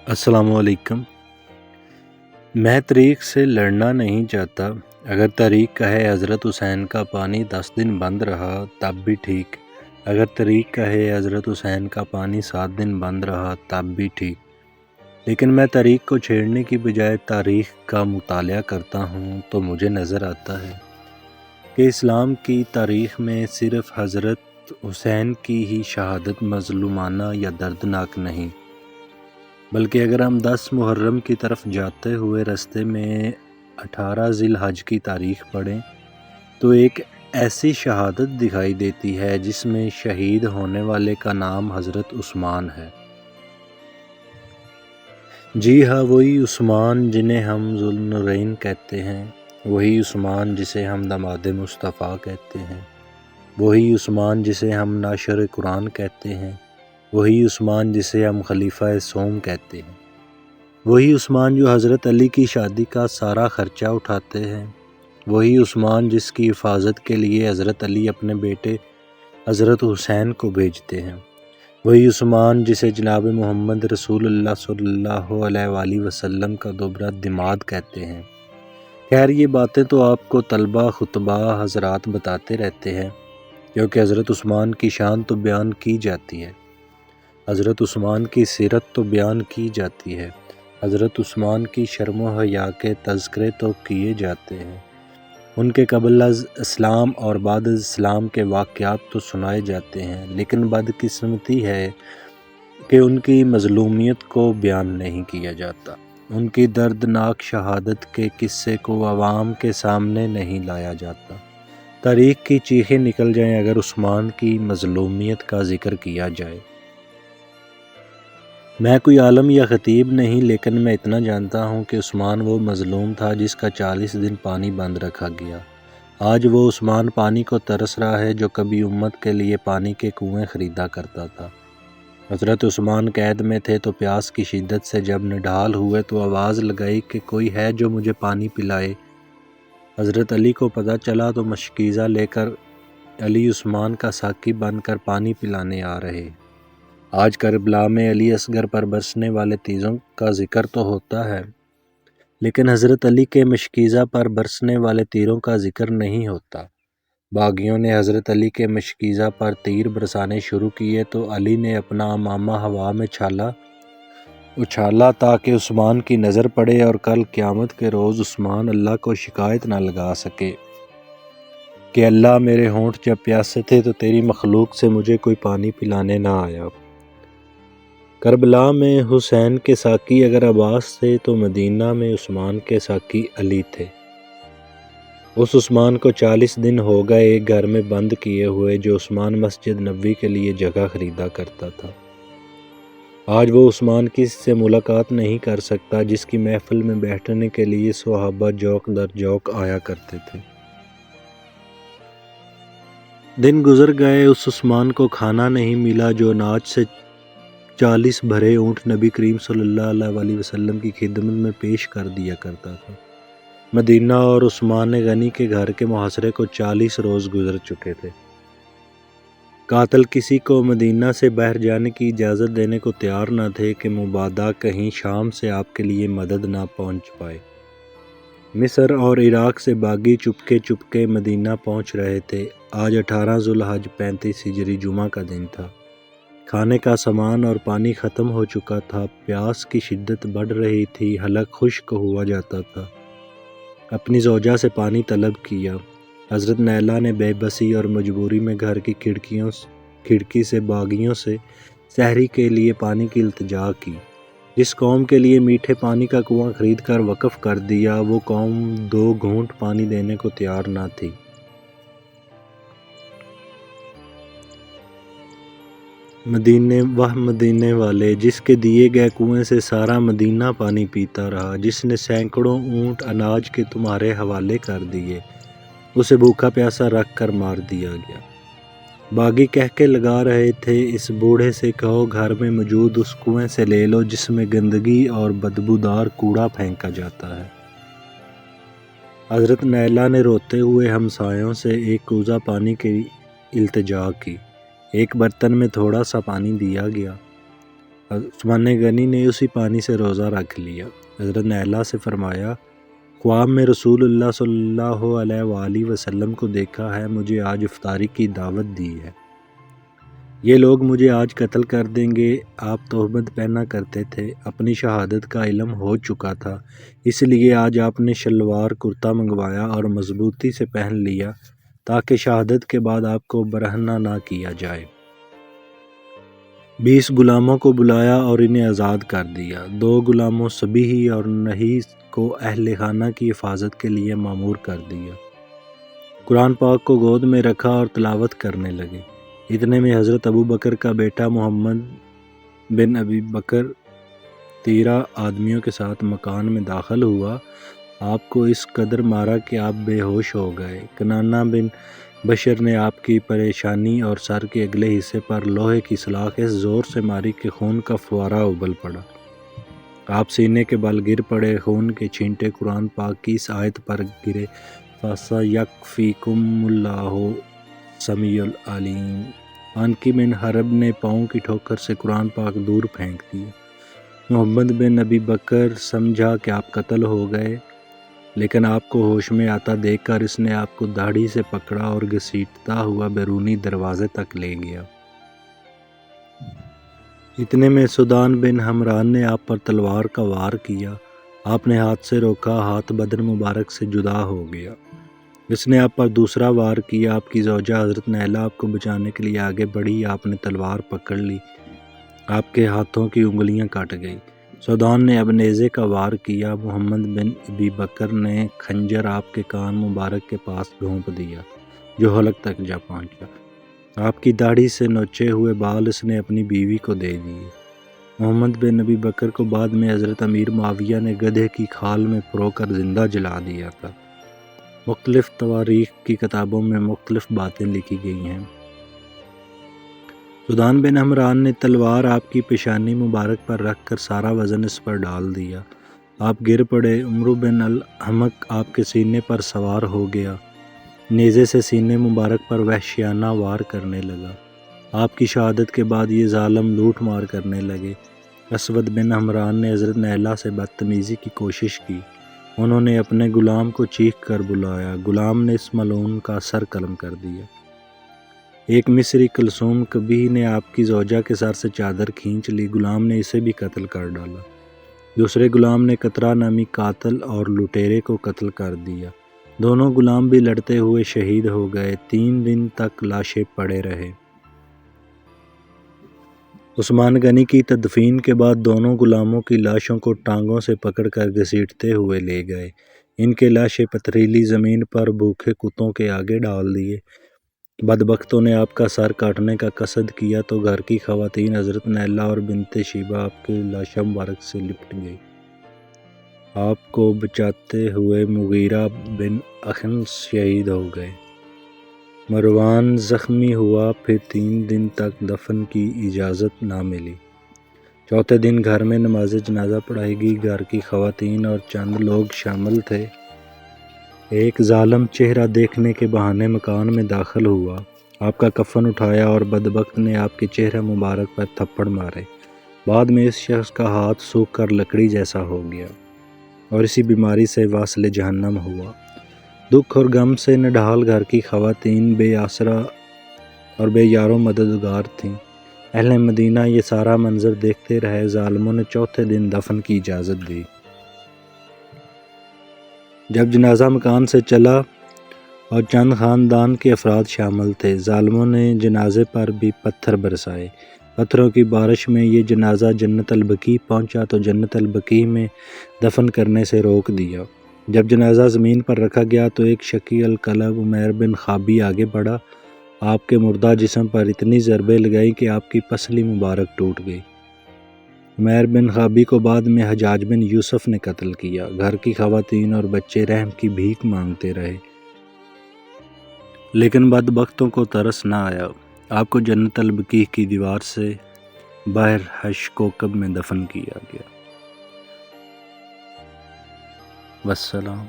السلام علیکم۔ میں تاریخ سے لڑنا نہیں چاہتا۔ اگر تاریخ کہے حضرت حسین کا پانی 10 دن بند رہا تب بھی ٹھیک، اگر تاریخ کہے حضرت حسین کا پانی 7 دن بند رہا تب بھی ٹھیک، لیکن میں تاریخ کو چھیڑنے کی بجائے تاریخ کا مطالعہ کرتا ہوں تو مجھے نظر آتا ہے کہ اسلام کی تاریخ میں صرف حضرت حسین کی ہی شہادت مظلومانہ یا دردناک نہیں، بلکہ اگر ہم 10 محرم کی طرف جاتے ہوئے رستے میں 18 ذی الحج کی تاریخ پڑھیں تو ایک ایسی شہادت دکھائی دیتی ہے جس میں شہید ہونے والے کا نام حضرت عثمان ہے۔ جی ہاں، وہی عثمان جنہیں ہم ذو النورین کہتے ہیں، وہی عثمان جسے ہم داماد مصطفیٰ کہتے ہیں، وہی عثمان جسے ہم ناشر قرآن کہتے ہیں، وہی عثمان جسے ہم خلیفہ سوم کہتے ہیں، وہی عثمان جو حضرت علی کی شادی کا سارا خرچہ اٹھاتے ہیں، وہی عثمان جس کی حفاظت کے لیے حضرت علی اپنے بیٹے حضرت حسین کو بھیجتے ہیں، وہی عثمان جسے جناب محمد رسول اللہ صلی اللہ علیہ وآلہ وسلم کا دوبرا دماد کہتے ہیں۔ خیر، یہ باتیں تو آپ کو طلبہ خطبہ حضرات بتاتے رہتے ہیں، کیونکہ حضرت عثمان کی شان تو بیان کی جاتی ہے، حضرت عثمان کی سیرت تو بیان کی جاتی ہے، حضرت عثمان کی شرم و حیا کے تذکرے تو کیے جاتے ہیں، ان کے قبل از اسلام اور بعد از اسلام کے واقعات تو سنائے جاتے ہیں، لیکن بدقسمتی ہے کہ ان کی مظلومیت کو بیان نہیں کیا جاتا، ان کی دردناک شہادت کے قصے کو عوام کے سامنے نہیں لایا جاتا۔ تاریخ کی چیخیں نکل جائیں اگر عثمان کی مظلومیت کا ذکر کیا جائے۔ میں کوئی عالم یا خطیب نہیں، لیکن میں اتنا جانتا ہوں کہ عثمان وہ مظلوم تھا جس کا 40 دن پانی بند رکھا گیا۔ آج وہ عثمان پانی کو ترس رہا ہے جو کبھی امت کے لیے پانی کے کنویں خریدا کرتا تھا۔ حضرت عثمان قید میں تھے تو پیاس کی شدت سے جب نڈھال ہوئے تو آواز لگائی کہ کوئی ہے جو مجھے پانی پلائے۔ حضرت علی کو پتہ چلا تو مشکیزہ لے کر علی عثمان کا ساقی بن کر پانی پلانے آ رہے۔ آج کربلا میں علی اصغر پر برسنے والے تیروں کا ذکر تو ہوتا ہے، لیکن حضرت علی کے مشکیزہ پر برسنے والے تیروں کا ذکر نہیں ہوتا۔ باغیوں نے حضرت علی کے مشکیزہ پر تیر برسانے شروع کیے تو علی نے اپنا عمامہ ہوا میں اچھالا تاکہ عثمان کی نظر پڑے اور کل قیامت کے روز عثمان اللہ کو شکایت نہ لگا سکے کہ اللہ میرے ہونٹ جب پیاسے تھے تو تیری مخلوق سے مجھے کوئی پانی پلانے نہ آیا۔ کربلا میں حسین کے ساقی اگر عباس تھے تو مدینہ میں عثمان کے ساقی علی تھے۔ اس عثمان کو 40 دن ہو گئے ایک گھر میں بند کیے ہوئے جو عثمان مسجد نبوی کے لیے جگہ خریدا کرتا تھا۔ آج وہ عثمان کسی سے ملاقات نہیں کر سکتا جس کی محفل میں بیٹھنے کے لیے صحابہ جوق در جوق آیا کرتے تھے۔ دن گزر گئے، اس عثمان کو کھانا نہیں ملا جو اناج سے 40 بھرے اونٹ نبی کریم صلی اللہ علیہ وآلہ وسلم کی خدمت میں پیش کر دیا کرتا تھا۔ مدینہ اور عثمان غنی کے گھر کے محاصرے کو 40 روز گزر چکے تھے۔ قاتل کسی کو مدینہ سے باہر جانے کی اجازت دینے کو تیار نہ تھے کہ مبادا کہیں شام سے آپ کے لیے مدد نہ پہنچ پائے۔ مصر اور عراق سے باغی چپکے مدینہ پہنچ رہے تھے۔ آج 18 ذو الحج 35 ہجری جمعہ کا دن تھا۔ کھانے کا سامان اور پانی ختم ہو چکا تھا، پیاس کی شدت بڑھ رہی تھی، حلق خشک ہوا جاتا تھا۔ اپنی زوجہ سے پانی طلب کیا۔ حضرت نیلہ نے بے بسی اور مجبوری میں گھر کی کھڑکی سے باغیوں سے سحری کے لیے پانی کی التجا کی۔ جس قوم کے لیے میٹھے پانی کا کنواں خرید کر وقف کر دیا، وہ قوم 2 گھونٹ پانی دینے کو تیار نہ تھی۔ مدینے والے، جس کے دیے گئے کنویں سے سارا مدینہ پانی پیتا رہا، جس نے سینکڑوں اونٹ اناج کے تمہارے حوالے کر دیے، اسے بھوکا پیاسا رکھ کر مار دیا گیا۔ باغی کہہ کے لگا رہے تھے، اس بوڑھے سے کہو گھر میں موجود اس کنویں سے لے لو جس میں گندگی اور بدبودار کوڑا پھینکا جاتا ہے۔ حضرت نیلہ نے روتے ہوئے ہمسایوں سے ایک کوزہ پانی کی التجا کی۔ ایک برتن میں تھوڑا سا پانی دیا گیا۔ عثمان غنی نے اسی پانی سے روزہ رکھ لیا۔ حضرت نائلہ سے فرمایا، خواب میں رسول اللہ صلی اللہ علیہ وآلہ وسلم کو دیکھا ہے، مجھے آج افطاری کی دعوت دی ہے۔ یہ لوگ مجھے آج قتل کر دیں گے۔ آپ تہمت پہنا کرتے تھے، اپنی شہادت کا علم ہو چکا تھا، اس لیے آج آپ نے شلوار کرتا منگوایا اور مضبوطی سے پہن لیا تاکہ شہادت کے بعد آپ کو برہنہ نہ کیا جائے۔ 20 غلاموں کو بلایا اور انہیں آزاد کر دیا۔ 2 غلاموں صبیحی اور نحیس کو اہل خانہ کی حفاظت کے لیے مامور کر دیا۔ قرآن پاک کو گود میں رکھا اور تلاوت کرنے لگے۔ اتنے میں حضرت ابو بکر کا بیٹا محمد بن ابی بکر 13 آدمیوں کے ساتھ مکان میں داخل ہوا۔ آپ کو اس قدر مارا کہ آپ بے ہوش ہو گئے۔ کنانہ بن بشر نے آپ کی پریشانی اور سر کے اگلے حصے پر لوہے کی سلاخ اس زور سے ماری کہ خون کا فوارہ ابل پڑا۔ آپ سینے کے بل گر پڑے۔ خون کے چھینٹے قرآن پاک کی اس آیت پر گرے، فَسَيَكْفِيكُمُ اللَّهُ السَّمِيعُ الْعَلِيمُ۔ عَنْقِ بن حرب نے پاؤں کی ٹھوکر سے قرآن پاک دور پھینک دیا۔ محمد بن ابی بکر سمجھا کہ آپ قتل ہو گئے، لیکن آپ کو ہوش میں آتا دیکھ کر اس نے آپ کو داڑھی سے پکڑا اور گھسیٹتا ہوا بیرونی دروازے تک لے گیا۔ اتنے میں سودان بن حمران نے آپ پر تلوار کا وار کیا۔ آپ نے ہاتھ سے روکا، ہاتھ بدن مبارک سے جدا ہو گیا۔ اس نے آپ پر دوسرا وار کیا۔ آپ کی زوجہ حضرت نائلہ آپ کو بچانے کے لیے آگے بڑھی، آپ نے تلوار پکڑ لی، آپ کے ہاتھوں کی انگلیاں کٹ گئی۔ سودان نے اب نیزے کا وار کیا۔ محمد بن ابی بکر نے خنجر آپ کے کان مبارک کے پاس گھونپ دیا جو حلق تک جا پہنچا۔ آپ کی داڑھی سے نوچے ہوئے بال اس نے اپنی بیوی کو دے دیے۔ محمد بن ابی بکر کو بعد میں حضرت امیر معاویہ نے گدھے کی کھال میں پرو کر زندہ جلا دیا تھا۔ مختلف تواریخ کی کتابوں میں مختلف باتیں لکھی گئی ہیں۔ سودان بن حمران نے تلوار آپ کی پیشانی مبارک پر رکھ کر سارا وزن اس پر ڈال دیا۔ آپ گر پڑے۔ عمرو بن الحمق آپ کے سینے پر سوار ہو گیا، نیزے سے سینے مبارک پر وحشیانہ وار کرنے لگا۔ آپ کی شہادت کے بعد یہ ظالم لوٹ مار کرنے لگے۔ اسود بن حمران نے حضرت نائلہ سے بدتمیزی کی کوشش کی۔ انہوں نے اپنے غلام کو چیخ کر بلایا۔ غلام نے اس ملعون کا سر قلم کر دیا۔ ایک مصری کلثوم کبیہ نے آپ کی زوجہ کے سر سے چادر کھینچ لی۔ غلام نے اسے بھی قتل کر ڈالا۔ دوسرے غلام نے قطرہ نامی قاتل اور لٹیرے کو قتل کر دیا۔ دونوں غلام بھی لڑتے ہوئے شہید ہو گئے۔ 3 دن تک لاشیں پڑے رہے۔ عثمان غنی کی تدفین کے بعد دونوں غلاموں کی لاشوں کو ٹانگوں سے پکڑ کر گھسیٹتے ہوئے لے گئے۔ ان کے لاشیں پتھریلی زمین پر بھوکے کتوں کے آگے ڈال دیے۔ بدبختوں نے آپ کا سر کاٹنے کا قصد کیا تو گھر کی خواتین حضرت نائلہ اور بنت شیبہ آپ کی لاشوں مبارک سے لپٹ گئی۔ آپ کو بچاتے ہوئے مغیرہ بن اخنس شہید ہو گئے۔ مروان زخمی ہوا، پھر 3 دن تک دفن کی اجازت نہ ملی۔ چوتھے دن گھر میں نماز جنازہ پڑھائی گئی۔ گھر کی خواتین اور چند لوگ شامل تھے۔ ایک ظالم چہرہ دیکھنے کے بہانے مکان میں داخل ہوا، آپ کا کفن اٹھایا اور بدبخت نے آپ کے چہرہ مبارک پر تھپڑ مارے۔ بعد میں اس شخص کا ہاتھ سوکھ کر لکڑی جیسا ہو گیا اور اسی بیماری سے واصل جہنم ہوا۔ دکھ اور غم سے نڈھال گھر کی خواتین بے آسرا اور بے یار و مددگار تھیں۔ اہل مدینہ یہ سارا منظر دیکھتے رہے۔ ظالموں نے چوتھے دن دفن کی اجازت دی۔ جب جنازہ مکان سے چلا اور چند خاندان کے افراد شامل تھے، ظالموں نے جنازے پر بھی پتھر برسائے۔ پتھروں کی بارش میں یہ جنازہ جنت البقیع پہنچا تو جنت البقیع میں دفن کرنے سے روک دیا۔ جب جنازہ زمین پر رکھا گیا تو ایک شقی القلب عمیر بن خابی آگے بڑھا، آپ کے مردہ جسم پر اتنی ضربیں لگائیں کہ آپ کی پسلی مبارک ٹوٹ گئی۔ عمیر بن خابی کو بعد میں حجاج بن یوسف نے قتل کیا۔ گھر کی خواتین اور بچے رحم کی بھیک مانگتے رہے، لیکن بدبختوں کو ترس نہ آیا۔ آپ کو جنت البقیع کی دیوار سے بحر حش کوکب میں دفن کیا گیا۔ والسلام۔